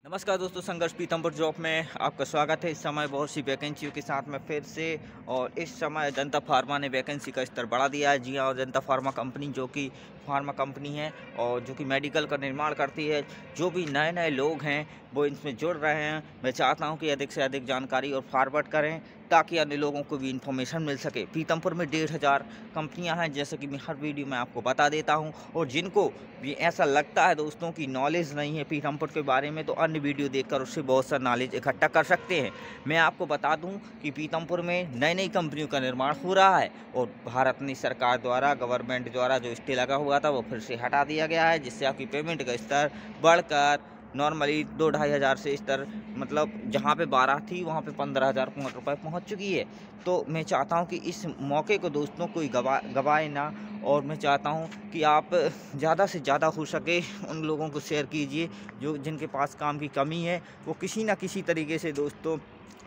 नमस्कार दोस्तों, संघर्ष पीतमपुर जॉब में आपका स्वागत है। इस समय बहुत सी वैकेंसियों के साथ में फिर से और इस समय जनता फार्मा ने वैकेंसी का स्तर बढ़ा दिया है। जी हाँ, और जनता फार्मा कंपनी जो कि फार्मा कंपनी है और जो कि मेडिकल का निर्माण करती है, जो भी नए नए लोग हैं वो इसमें जुड़ रहे हैं। मैं चाहता हूं कि अधिक से अधिक जानकारी और फॉरवर्ड करें ताकि अन्य लोगों को भी इन्फॉर्मेशन मिल सके। पीतमपुर में 1,500 कंपनियां हैं, जैसे कि मैं हर वीडियो में आपको बता देता हूं। और जिनको भी ऐसा लगता है दोस्तों की नॉलेज नहीं है पीतमपुर के बारे में, तो अन्य वीडियो देखकर उससे बहुत सा नॉलेज इकट्ठा कर सकते हैं। मैं आपको बता दूं कि पीतमपुर में नई नई कंपनियों का निर्माण हो रहा है और भारत ने सरकार द्वारा, गवर्नमेंट द्वारा जो स्टे लगा हुआ था वो फिर से हटा दिया गया है, जिससे आपकी पेमेंट का स्तर बढ़कर नॉर्मली 2-2.5 हज़ार से स्तर मतलब जहाँ पे 12 थी वहाँ पे 15,000 रुपये पहुँच चुकी है। तो मैं चाहता हूँ कि इस मौके को दोस्तों कोई गवाए ना, और मैं चाहता हूँ कि आप ज़्यादा से ज़्यादा हो सके उन लोगों को शेयर कीजिए जो जिनके पास काम की कमी है, वो किसी ना किसी तरीके से दोस्तों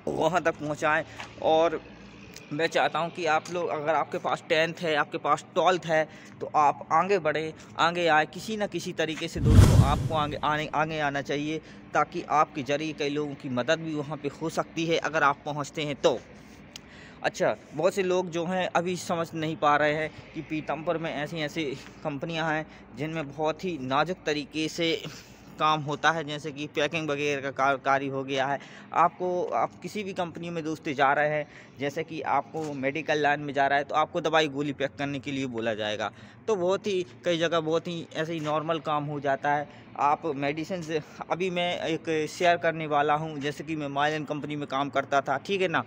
वहाँ तक पहुँचाएँ। और मैं चाहता हूँ कि आप लोग, अगर आपके पास 10th है, आपके पास 12th है, तो आप आगे बढ़ें, आगे आए। किसी न किसी तरीके से दोस्तों आपको आगे आना चाहिए, ताकि आपके ज़रिए कई लोगों की मदद भी वहाँ पे हो सकती है अगर आप पहुँचते हैं तो। अच्छा, बहुत से लोग जो हैं अभी समझ नहीं पा रहे हैं कि पीतमपुर में ऐसी-ऐसी कंपनियां हैं जिनमें बहुत ही नाज़ुक तरीके से काम होता है, जैसे कि पैकिंग वगैरह का कार्य हो गया है। आप किसी भी कंपनी में दोस्त जा रहे हैं, जैसे कि आपको मेडिकल लाइन में जा रहा है, तो आपको दवाई गोली पैक करने के लिए बोला जाएगा। तो बहुत ही कई जगह बहुत ही ऐसे ही नॉर्मल काम हो जाता है। आप मेडिसिन से, अभी मैं एक शेयर करने वाला हूँ, जैसे कि मैं माइलन कंपनी में काम करता था, ठीक है ना?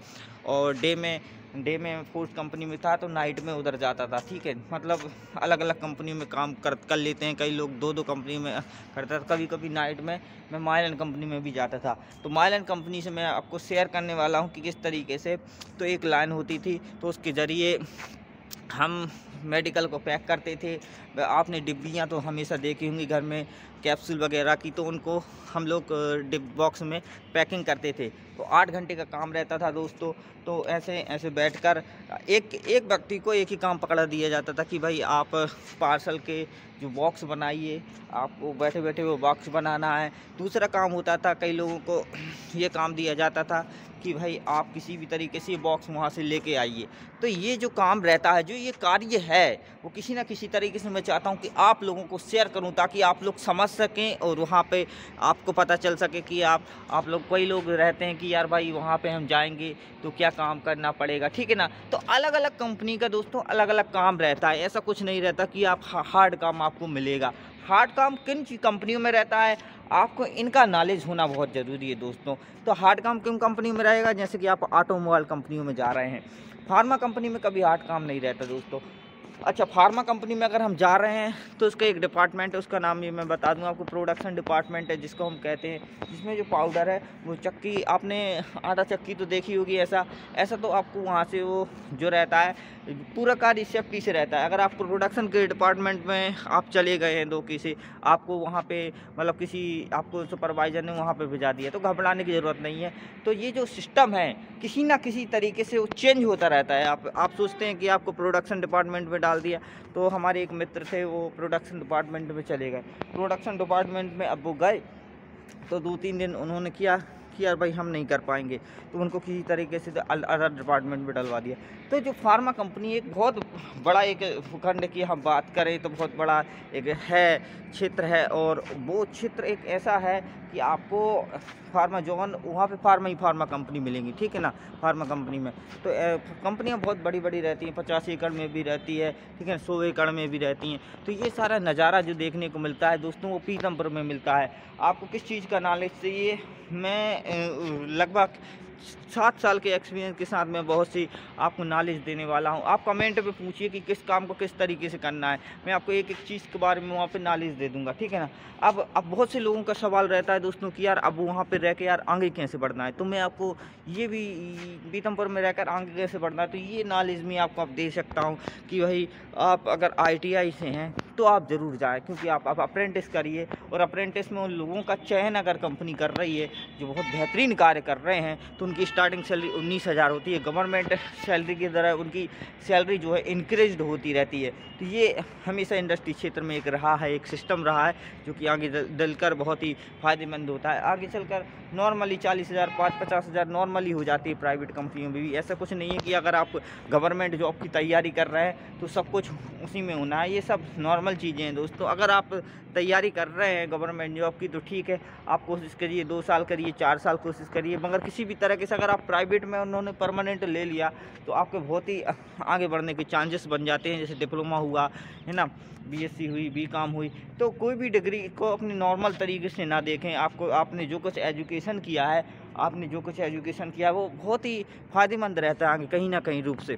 और डे में फूड कंपनी में था, तो नाइट में उधर जाता था, ठीक है। मतलब अलग अलग कंपनी में काम कर लेते हैं कई लोग, दो कंपनी में करता था। कभी कभी नाइट में मैं माइलन कंपनी में भी जाता था। तो माइलन कंपनी से मैं आपको शेयर करने वाला हूँ कि किस तरीके से, तो एक लाइन होती थी, तो उसके ज़रिए हम मेडिकल को पैक करते थे। आपने डिब्बियाँ तो हमेशा देखी होंगी घर में, कैप्सूल वगैरह की, तो उनको हम लोग डिब बॉक्स में पैकिंग करते थे। तो 8 घंटे का काम रहता था दोस्तों। तो ऐसे ऐसे बैठकर एक एक व्यक्ति को एक ही काम पकड़ा दिया जाता था कि भाई आप पार्सल के जो बॉक्स बनाइए, आपको बैठे बैठे वो बॉक्स बनाना है। दूसरा काम होता था, कई लोगों को ये काम दिया जाता था कि भाई आप किसी भी तरीके से ये बॉक्स वहाँ से लेके आइए। तो ये जो काम रहता है, जो ये कार्य है, वो किसी न किसी तरीके से मैं चाहता हूँ कि आप लोगों को शेयर करूँ, ताकि आप लोग समझ सकें और वहाँ पे आपको पता चल सके कि आप लोग, कई लोग रहते हैं कि यार भाई वहाँ पे हम जाएंगे तो क्या काम करना पड़ेगा, ठीक है ना? तो अलग अलग कंपनी का दोस्तों अलग अलग काम रहता है। ऐसा कुछ नहीं रहता कि आप हार्ड काम आपको मिलेगा। हार्ड काम किन कंपनियों में रहता है, आपको इनका नॉलेज होना बहुत ज़रूरी है दोस्तों। तो हार्ड काम किन कंपनी में रहेगा, जैसे कि आप ऑटोमोबाइल कंपनियों में जा रहे हैं। फार्मा कंपनी में कभी हार्ड काम नहीं रहता दोस्तों। अच्छा, फार्मा कंपनी में अगर हम जा रहे हैं तो उसका एक डिपार्टमेंट है, उसका नाम भी मैं बता दूंगा आपको, प्रोडक्शन डिपार्टमेंट है जिसको हम कहते हैं। जिसमें जो पाउडर है वो चक्की, आपने आटा चक्की तो देखी होगी, ऐसा ऐसा तो आपको वहाँ से वो जो रहता है पूरा कार्य सेफ्टी से रहता है। अगर आप प्रोडक्शन के डिपार्टमेंट में आप चले गए हैं दो किसी, आपको वहाँ पे मतलब किसी आपको सुपरवाइज़र ने वहाँ पे भिजा दिया, तो घबराने की ज़रूरत नहीं है। तो ये जो सिस्टम है किसी ना किसी तरीके से वो चेंज होता रहता है। आप सोचते हैं कि आपको प्रोडक्शन डिपार्टमेंट में डाल दिया, तो हमारे एक मित्र थे वो प्रोडक्शन डिपार्टमेंट में चले गए। प्रोडक्शन डिपार्टमेंट में अब वो गए, तो 2-3 दिन उन्होंने किया कि यार भाई हम नहीं कर पाएंगे, तो उनको किसी तरीके से अदर डिपार्टमेंट में डलवा दिया। तो जो फार्मा कंपनी एक बहुत बड़ा एक भूखंड की हम बात करें तो बहुत बड़ा एक है क्षेत्र है, और वो क्षेत्र एक ऐसा है कि आपको फार्मा जोन, वहाँ पे फार्मा कंपनी मिलेंगी, ठीक है ना? फार्मा कंपनी में तो कंपनियाँ बहुत बड़ी बड़ी रहती हैं, 50 एकड़ में भी रहती है, ठीक है, 100 एकड़ में भी रहती हैं। तो ये सारा नज़ारा जो देखने को मिलता है दोस्तों, वो पीतमपुर में मिलता है। आपको किस चीज़ का नॉलेज चाहिए? मैं लगभग 7 साल के एक्सपीरियंस के साथ मैं बहुत सी आपको नॉलेज देने वाला हूँ। आप कमेंट पे पूछिए कि किस काम को किस तरीके से करना है, मैं आपको एक एक चीज़ के बारे में वहाँ पे नॉलेज दे दूँगा, ठीक है ना? अब बहुत से लोगों का सवाल रहता है दोस्तों कि यार अब वहाँ पे रह के यार आगे कैसे बढ़ना है, तो मैं आपको ये भी पीतमपुर में रहकर आगे कैसे बढ़ना है, तो ये नॉलेज मैं आपको अब दे सकता हूँ कि भाई आप अगर ITI से हैं तो आप ज़रूर जाएँ, क्योंकि आप अप्रेंटिस करिए, और अप्रेंटिस में उन लोगों का चयन अगर कंपनी कर रही है जो बहुत बेहतरीन कार्य कर रहे हैं, तो उनकी स्टार्टिंग सैलरी 19,000 होती है। गवर्नमेंट सैलरी की तरह उनकी सैलरी जो है इंक्रीज्ड होती रहती है। तो ये हमेशा इंडस्ट्री क्षेत्र में एक रहा है, एक सिस्टम रहा है, जो कि आगे चलकर बहुत ही फ़ायदेमंद होता है। आगे चलकर नॉर्मली 40,000 50,000 नॉर्मली हो जाती है प्राइवेट कंपनियों में भी। ऐसा कुछ नहीं है कि अगर आप गवर्नमेंट जॉब की तैयारी कर रहे हैं तो सब कुछ उसी में होना है। ये सब नॉर्मल चीज़ें हैं दोस्तों। अगर आप तैयारी कर रहे हैं गवर्नमेंट जॉब की तो ठीक है, आप कोशिश करिए, 2 साल करिए, 4 साल कोशिश करिए, मगर किसी भी तरह से अगर आप प्राइवेट में उन्होंने परमानेंट ले लिया तो आपके बहुत ही आगे बढ़ने के चांसेस बन जाते हैं। जैसे डिप्लोमा हुआ है ना, बीएससी हुई, बीकॉम हुई, तो कोई भी डिग्री को अपनी नॉर्मल तरीके से ना देखें। आपने जो कुछ एजुकेशन किया है, वो बहुत ही फ़ायदेमंद रहता है आगे कहीं ना कहीं रूप से।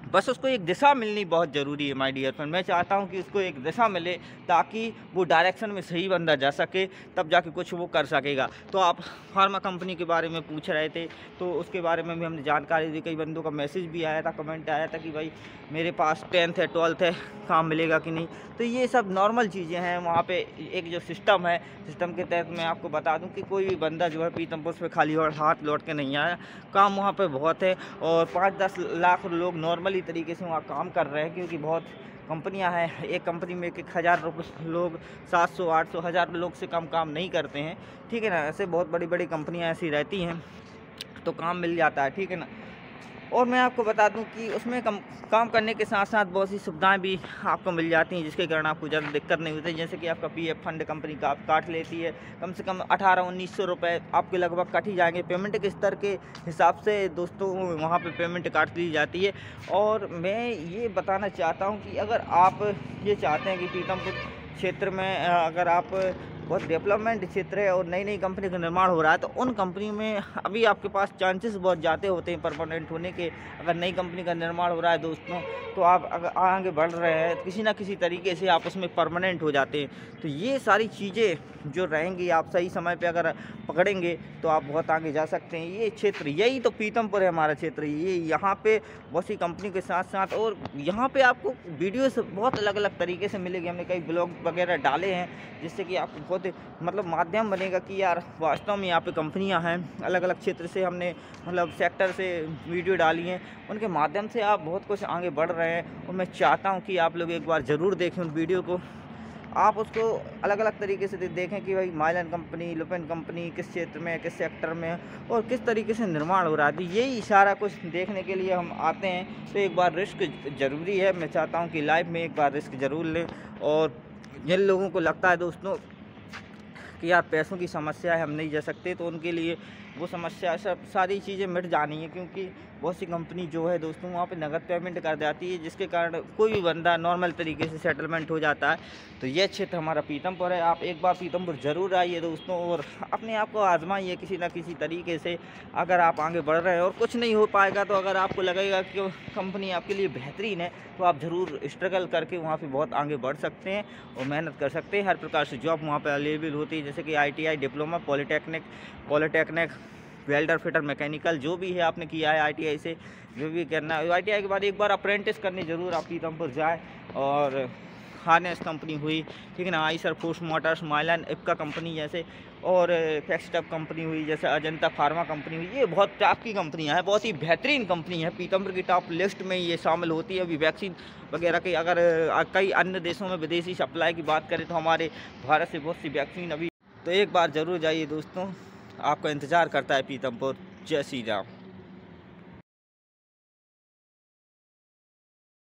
बस उसको एक दिशा मिलनी बहुत ज़रूरी है माय डियर फ्रेंड। मैं चाहता हूं कि उसको एक दिशा मिले ताकि वो डायरेक्शन में सही बंदा जा सके, तब जाके कुछ वो कर सकेगा। तो आप फार्मा कंपनी के बारे में पूछ रहे थे, तो उसके बारे में भी हमने जानकारी दी। कई बंदों का मैसेज भी आया था, कमेंट आया था कि भाई मेरे पास 10th है, 12th है, काम मिलेगा कि नहीं। तो ये सब नॉर्मल चीज़ें हैं। वहाँ पे एक जो सिस्टम है, सिस्टम के तहत मैं आपको बता दूं कि कोई भी बंदा जो है पीतमपुर से खाली हाथ लौट के नहीं आया। काम वहाँ पे बहुत है और 5-10 लाख लोग नॉर्मली तरीके से वहाँ काम कर रहे हैं, क्योंकि बहुत कंपनियां हैं। एक कंपनी में 1,000 लोग 700 800 1000 लोग से कम काम नहीं करते हैं, ठीक है ना। ऐसे बहुत बड़ी बड़ी कंपनियां ऐसी रहती हैं तो काम मिल जाता है, ठीक है ना। और मैं आपको बता दूं कि उसमें काम करने के साथ साथ बहुत सी सुविधाएं भी आपको मिल जाती हैं, जिसके कारण आपको ज़्यादा दिक्कत नहीं होती। जैसे कि आपका पीएफ फंड कंपनी का आप काट लेती है, कम से कम 1800-1900 रुपये आपके लगभग कट ही जाएंगे। पेमेंट के स्तर के हिसाब से दोस्तों वहाँ पे पेमेंट काट ली जाती है। और मैं ये बताना चाहता हूँ कि अगर आप ये चाहते हैं कि पीतमपुर क्षेत्र में अगर आप बहुत डेवलपमेंट क्षेत्र है और नई नई कंपनी का निर्माण हो रहा है, तो उन कंपनी में अभी आपके पास चांसेस बहुत ज़्यादा होते हैं परमानेंट होने के। अगर नई कंपनी का निर्माण हो रहा है दोस्तों, तो आप अगर आगे बढ़ रहे हैं तो किसी ना किसी तरीके से आप उसमें परमानेंट हो जाते हैं। तो ये सारी चीज़ें जो रहेंगी, आप सही समय पे अगर पकड़ेंगे तो आप बहुत आगे जा सकते हैं। ये क्षेत्र, यही तो पीतमपुर है हमारा क्षेत्र। ये यहाँ पे बहुत सी कंपनी के साथ साथ, और यहाँ पे आपको वीडियोस बहुत अलग अलग तरीके से मिलेगी। हमने कई ब्लॉग वगैरह डाले हैं, जिससे कि आपको बहुत मतलब माध्यम बनेगा कि यार वास्तव में यहाँ पे कंपनियाँ हैं। अलग अलग क्षेत्र से हमने मतलब सेक्टर से वीडियो डाली हैं, उनके माध्यम से आप बहुत कुछ आगे बढ़ रहे हैं। और मैं चाहता हूँ कि आप लोग एक बार ज़रूर देखें उन वीडियो को, आप उसको अलग अलग तरीके से देखें कि भाई माइलन कंपनी, लुपिन कंपनी किस क्षेत्र में, किस सेक्टर में और किस तरीके से निर्माण हो रहा है। यही सारा कुछ देखने के लिए हम आते हैं। तो एक बार रिस्क ज़रूरी है। मैं चाहता हूँ कि लाइफ में एक बार रिस्क ज़रूर लें। और जिन लोगों को लगता है दोस्तों कि यार पैसों की समस्या है, हम नहीं जा सकते, तो उनके लिए वो समस्या सब सारी चीज़ें मिट जानी है। क्योंकि बहुत सी कंपनी जो है दोस्तों वहाँ पे नगद पेमेंट कर जाती है, जिसके कारण कोई भी बंदा नॉर्मल तरीके से सेटलमेंट हो जाता है। तो ये क्षेत्र हमारा पीतमपुर है। आप एक बार पीतमपुर ज़रूर आइए दोस्तों और अपने आप को आजमाइए किसी ना किसी तरीके से। अगर आप आगे बढ़ रहे हैं और कुछ नहीं हो पाएगा, तो अगर आपको लगेगा कि कंपनी आपके लिए बेहतरीन है, तो आप ज़रूर स्ट्रगल करके वहाँ पर बहुत आगे बढ़ सकते हैं और मेहनत कर सकते हैं। हर प्रकार से जॉब वहाँ पर अवेलेबल होती है, जैसे कि ITI, diploma, polytechnic, welder, fitter, mechanical, जो भी है आपने किया है ITI से, जो भी करना है। ITI के बाद एक बार अप्रेंटिस करने ज़रूर आप पीतमपुर जाए। और हार्नेस कंपनी हुई, ठीक है ना, Eicher, force Motors, Mylan, Ipca company जैसे, और फ्लेक्सटप कंपनी हुई, जैसे अजंता फार्मा कंपनी हुई, ये बहुत टॉप की कंपनियां हैं, बहुत ही बेहतरीन कंपनी है। पीतमपुर की टॉप लिस्ट में ये शामिल होती है। अभी वैक्सीन वगैरह की अगर कई अन्य देशों में विदेशी सप्लाई की बात करें तो हमारे भारत से बहुत सी वैक्सीन अभी, तो एक बार ज़रूर जाइए दोस्तों, आपका इंतज़ार करता है पीतमपुर। जय श्री राम।